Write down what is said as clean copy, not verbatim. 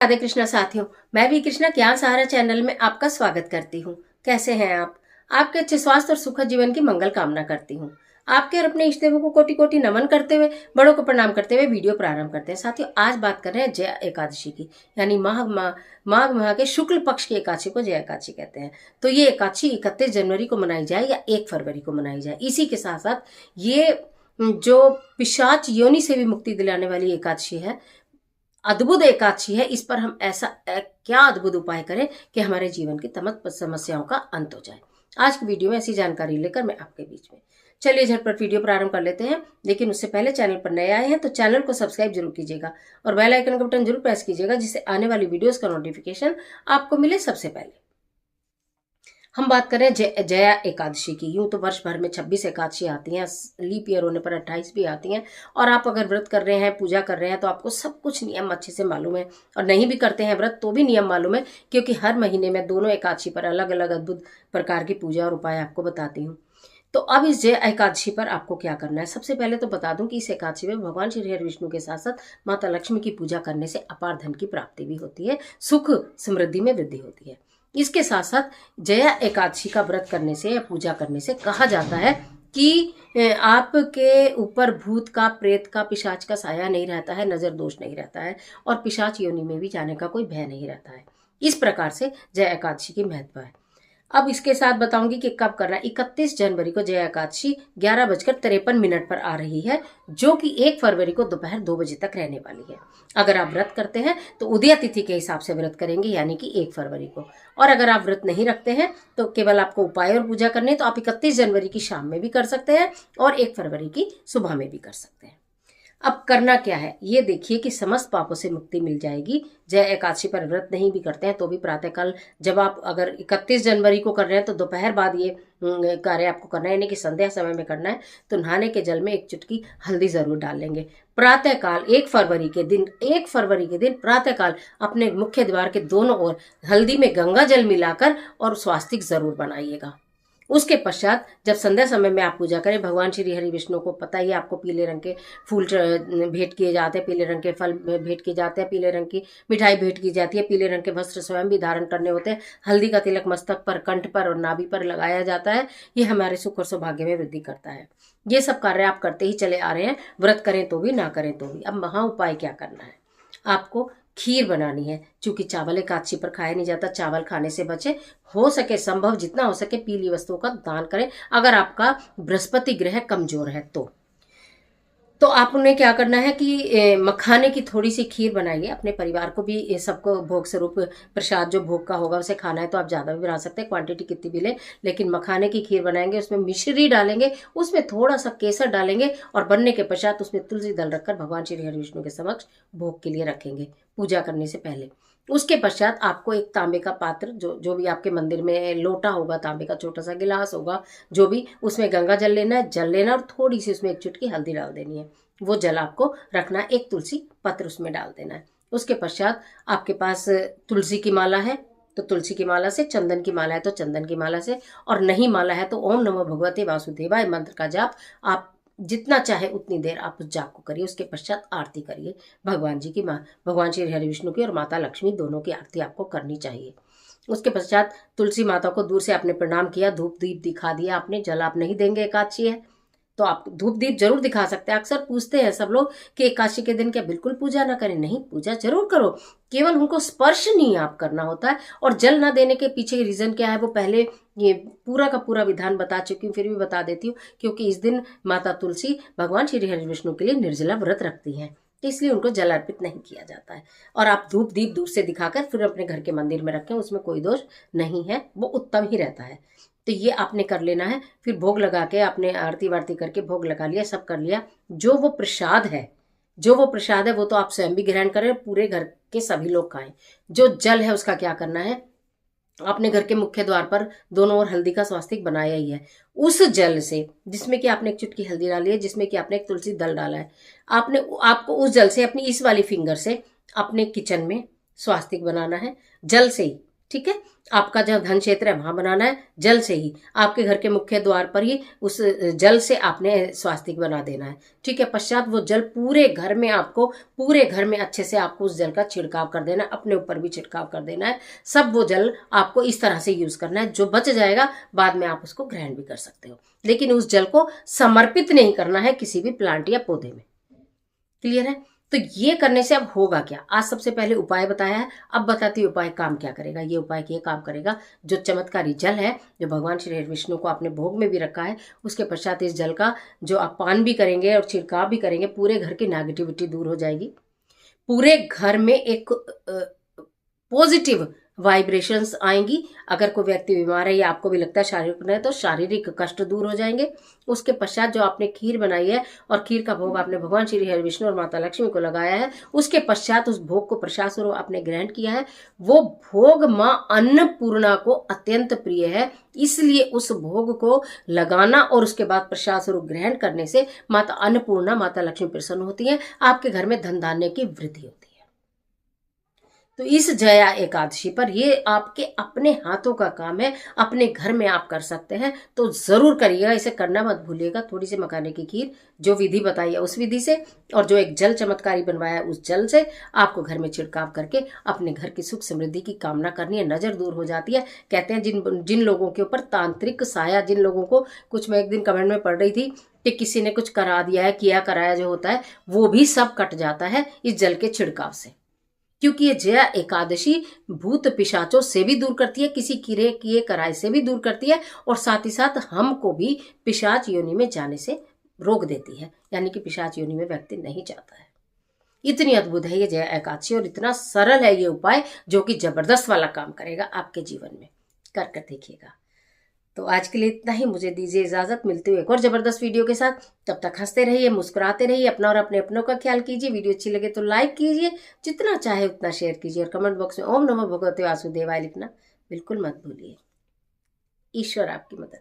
राधे कृष्णा साथियों, मैं भी कृष्णा ज्ञान सहारा चैनल में आपका स्वागत करती हूँ। कैसे हैं आप? आपके अच्छे स्वास्थ्य और सुखद जीवन की मंगल कामना करती हूँ। आपके और अपने इष्ट देवों को कोटि कोटि नमन करते हुए, बड़ों को प्रणाम करते हुए वीडियो प्रारंभ करते हैं। साथियों, आज बात कर रहे हैं जया एकादशी की, यानी माघ माह के शुक्ल पक्ष की एकादशी को जया एकादशी कहते हैं। तो ये एकादशी 31 जनवरी को मनाई जाए या 1 फरवरी को मनाई जाए। इसी के साथ साथ ये जो पिशाच योनि से भी मुक्ति दिलाने वाली एकादशी है, अद्भुत एकादशी है। इस पर हम ऐसा क्या अद्भुत उपाय करें कि हमारे जीवन की तमाम समस्याओं का अंत हो जाए। आज की वीडियो में ऐसी जानकारी लेकर मैं आपके बीच में, चलिए झटपट वीडियो प्रारंभ कर लेते हैं। लेकिन उससे पहले चैनल पर नए आए हैं तो चैनल को सब्सक्राइब जरूर कीजिएगा और बेल आइकन का बटन जरूर प्रेस कीजिएगा, जिससे आने वाली वीडियोस का नोटिफिकेशन आपको मिले सबसे पहले। हम बात करें जया एकादशी की। यूं तो वर्ष भर में 26 एकादशी आती हैं, लीप ईयर होने पर 28 भी आती हैं। और आप अगर व्रत कर रहे हैं, पूजा कर रहे हैं, तो आपको सब कुछ नियम अच्छे से मालूम है। और नहीं भी करते हैं व्रत तो भी नियम मालूम है, क्योंकि हर महीने में दोनों एकादशी पर अलग अलग अद्भुत प्रकार की पूजा और उपाय आपको बताती हूँ। तो अब इस जय एकादशी पर आपको क्या करना है। सबसे पहले तो बता दूं कि इस एकादशी में भगवान श्री हरि विष्णु के साथ साथ माता लक्ष्मी की पूजा करने से अपार धन की प्राप्ति भी होती है, सुख समृद्धि में वृद्धि होती है। इसके साथ साथ जया एकादशी का व्रत करने से या पूजा करने से कहा जाता है कि आपके ऊपर भूत का, प्रेत का, पिशाच का साया नहीं रहता है, नजर दोष नहीं रहता है और पिशाच योनि में भी जाने का कोई भय नहीं रहता है। इस प्रकार से जया एकादशी की महत्व है। अब इसके साथ बताऊंगी कि कब करना है। 31 जनवरी को जया एकादशी 11:53 पर आ रही है, जो कि 1 फरवरी को दोपहर 2 बजे तक रहने वाली है। अगर आप व्रत करते हैं तो उदय तिथि के हिसाब से व्रत करेंगे, यानी कि 1 फरवरी को। और अगर आप व्रत नहीं रखते हैं तो केवल आपको उपाय और पूजा करनी है, तो आप 31 जनवरी की शाम में भी कर सकते हैं और 1 फरवरी की सुबह में भी कर सकते हैं। अब करना क्या है ये देखिए कि समस्त पापों से मुक्ति मिल जाएगी। जय एकादशी पर व्रत नहीं भी करते हैं तो भी प्रातःकाल, जब आप अगर 31 जनवरी को कर रहे हैं तो दोपहर बाद ये कार्य आपको करना है, यानी कि संध्या समय में करना है। तो नहाने के जल में 1 चुटकी हल्दी जरूर डाल लेंगे। प्रातःकाल 1 फरवरी के दिन प्रातःकाल अपने मुख्य द्वार के दोनों ओर हल्दी में गंगा जल मिलाकर और स्वास्तिक जरूर बनाइएगा। उसके पश्चात जब संध्या समय में आप पूजा करें, भगवान श्री हरि विष्णु को पता ही आपको पीले रंग के फूल भेंट किए जाते हैं, पीले रंग के फल भेंट किए जाते हैं, पीले रंग की मिठाई भेंट की जाती है, पीले रंग के वस्त्र स्वयं भी धारण करने होते हैं। हल्दी का तिलक मस्तक पर, कंठ पर और नाभि पर लगाया जाता है। ये हमारे सुख और सौभाग्य में वृद्धि करता है। ये सब कार्य आप करते ही चले आ रहे हैं, व्रत करें तो भी ना करें तो भी। अब महा उपाय क्या करना है, आपको खीर बनानी है। चूंकि चावल एकादशी पर खाया नहीं जाता, चावल खाने से बचे। हो सके, संभव जितना हो सके पीली वस्तुओं का दान करें, अगर आपका बृहस्पति ग्रह कमजोर है तो आपने क्या करना है कि मखाने की थोड़ी सी खीर बनाइए। अपने परिवार को भी, सबको भोग स्वरूप प्रसाद जो भोग का होगा उसे खाना है तो आप ज़्यादा भी बना सकते हैं, क्वांटिटी कितनी भी लें। लेकिन मखाने की खीर बनाएंगे, उसमें मिश्री डालेंगे, उसमें थोड़ा सा केसर डालेंगे और बनने के पश्चात उसमें तुलसी दल रखकर भगवान श्री हरि विष्णु के समक्ष भोग के लिए रखेंगे पूजा करने से पहले। उसके पश्चात आपको एक तांबे का पात्र, जो भी आपके मंदिर में लोटा होगा, तांबे का छोटा सा गिलास होगा, जो भी, उसमें गंगा जल लेना है, और थोड़ी सी उसमें 1 चुटकी हल्दी डाल देनी है। वो जल आपको रखना है, 1 तुलसी पत्र उसमें डाल देना है। उसके पश्चात आपके पास तुलसी की माला है तो तुलसी की माला से, चंदन की माला है तो चंदन की माला से, और नहीं माला है तो ओम नमो भगवते वासुदेवाय मंत्र का जाप आप जितना चाहे उतनी देर आप उस जाप को करिए। उसके पश्चात आरती करिए भगवान जी की, भगवान श्री हरि विष्णु की और माता लक्ष्मी दोनों की आरती आपको करनी चाहिए। उसके पश्चात तुलसी माता को दूर से आपने प्रणाम किया, धूप दीप दिखा दिया आपने। जल आप नहीं देंगे, एकादशी है तो आप धूप दीप जरूर दिखा सकते हैं। अक्सर पूछते हैं सब लोग कि एकादशी के दिन क्या बिल्कुल पूजा ना करें? नहीं, पूजा जरूर करो, केवल उनको स्पर्श नहीं आप करना होता है। और जल ना देने के पीछे रीजन क्या है वो पहले ये पूरा का पूरा विधान बता चुकी हूँ, फिर भी बता देती हूँ। क्योंकि इस दिन माता तुलसी भगवान श्री हरि विष्णु के लिए निर्जला व्रत रखती हैं, तो इसलिए उनको जल अर्पित नहीं किया जाता है। और आप धूप दीप दूर से दिखाकर फिर अपने घर के मंदिर में रखें, उसमें कोई दोष नहीं है, वो उत्तम ही रहता है। तो ये आपने कर लेना है। फिर भोग लगा के आपने आरती वारती करके भोग लगा लिया, सब कर लिया। जो वो प्रसाद है वो तो आप स्वयं भी ग्रहण करें, पूरे घर के सभी लोग खाएं। जो जल है उसका क्या करना है, अपने घर के मुख्य द्वार पर दोनों ओर हल्दी का स्वास्तिक बनाया ही है। उस जल से, जिसमें कि आपने 1 चुटकी हल्दी डाली है, जिसमें कि आपने 1 तुलसी दल डाला है, आपको उस जल से अपनी इस वाली फिंगर से अपने किचन में स्वास्तिक बनाना है। जल से ही ठीक है। आपका जहाँ धन क्षेत्र है वहां बनाना है जल से ही, आपके घर के मुख्य द्वार पर ही उस जल से आपने स्वास्तिक बना देना है। ठीक है। पश्चात वो जल पूरे घर में, आपको पूरे घर में अच्छे से आपको उस जल का छिड़काव कर देना है, अपने ऊपर भी छिड़काव कर देना है। सब वो जल आपको इस तरह से यूज करना है, जो बच जाएगा बाद में आप उसको ग्रहण भी कर सकते हो, लेकिन उस जल को समर्पित नहीं करना है किसी भी प्लांट या पौधे में। क्लियर है। तो ये करने से अब होगा क्या, आज सबसे पहले उपाय बताया है, अब बताती हूँ उपाय काम क्या करेगा। ये उपाय ये काम करेगा, जो चमत्कारी जल है जो भगवान श्री विष्णु को आपने भोग में भी रखा है, उसके पश्चात इस जल का जो आप पान भी करेंगे और छिड़काव भी करेंगे, पूरे घर की नेगेटिविटी दूर हो जाएगी। पूरे घर में एक पॉजिटिव वाइब्रेशंस आएंगी। अगर कोई व्यक्ति बीमार है या आपको भी लगता है शारीरिक है तो शारीरिक कष्ट दूर हो जाएंगे। उसके पश्चात जो आपने खीर बनाई है और खीर का भोग आपने भगवान श्री हरि विष्णु और माता लक्ष्मी को लगाया है, उसके पश्चात उस भोग को प्रसाद स्वरूप आपने ग्रहण किया है, वो भोग मां अन्नपूर्णा को अत्यंत प्रिय है। इसलिए उस भोग को लगाना और उसके बाद प्रसाद स्वरूप ग्रहण करने से माता अन्नपूर्णा, माता लक्ष्मी प्रसन्न होती है, आपके घर में धन धान्य की वृद्धि होती है। तो इस जया एकादशी पर ये आपके अपने हाथों का काम है, अपने घर में आप कर सकते हैं, तो जरूर करिएगा। इसे करना मत भूलिएगा। थोड़ी सी मखाने की खीर जो विधि बताई है उस विधि से, और जो एक जल चमत्कारी बनवाया है उस जल से आपको घर में छिड़काव करके अपने घर की सुख समृद्धि की कामना करनी है। नजर दूर हो जाती है। कहते हैं जिन लोगों के ऊपर तांत्रिक साया, जिन लोगों को, कुछ मैं एक दिन कमेंट में पढ़ रही थी कि किसी ने कुछ करा दिया है, किया कराया जो होता है, वो भी सब कट जाता है इस जल के छिड़काव से। क्योंकि ये जया एकादशी भूत पिशाचों से भी दूर करती है, किसी किरे किए कराए से भी दूर करती है, और साथ ही साथ हमको भी पिशाच योनि में जाने से रोक देती है, यानी कि पिशाच योनि में व्यक्ति नहीं जाता है। इतनी अद्भुत है ये जया एकादशी और इतना सरल है ये उपाय, जो कि जबरदस्त वाला काम करेगा आपके जीवन में। कर देखिएगा। तो आज के लिए इतना ही। मुझे दीजिए इजाजत, मिलती हुई एक और जबरदस्त वीडियो के साथ। तब तक हंसते रहिए, मुस्कुराते रहिए, अपना और अपने अपनों का ख्याल कीजिए। वीडियो अच्छी लगे तो लाइक कीजिए, जितना चाहे उतना शेयर कीजिए, और कमेंट बॉक्स में ओम नमो भगवते वासुदेवाय लिखना बिल्कुल मत भूलिए। ईश्वर आपकी मदद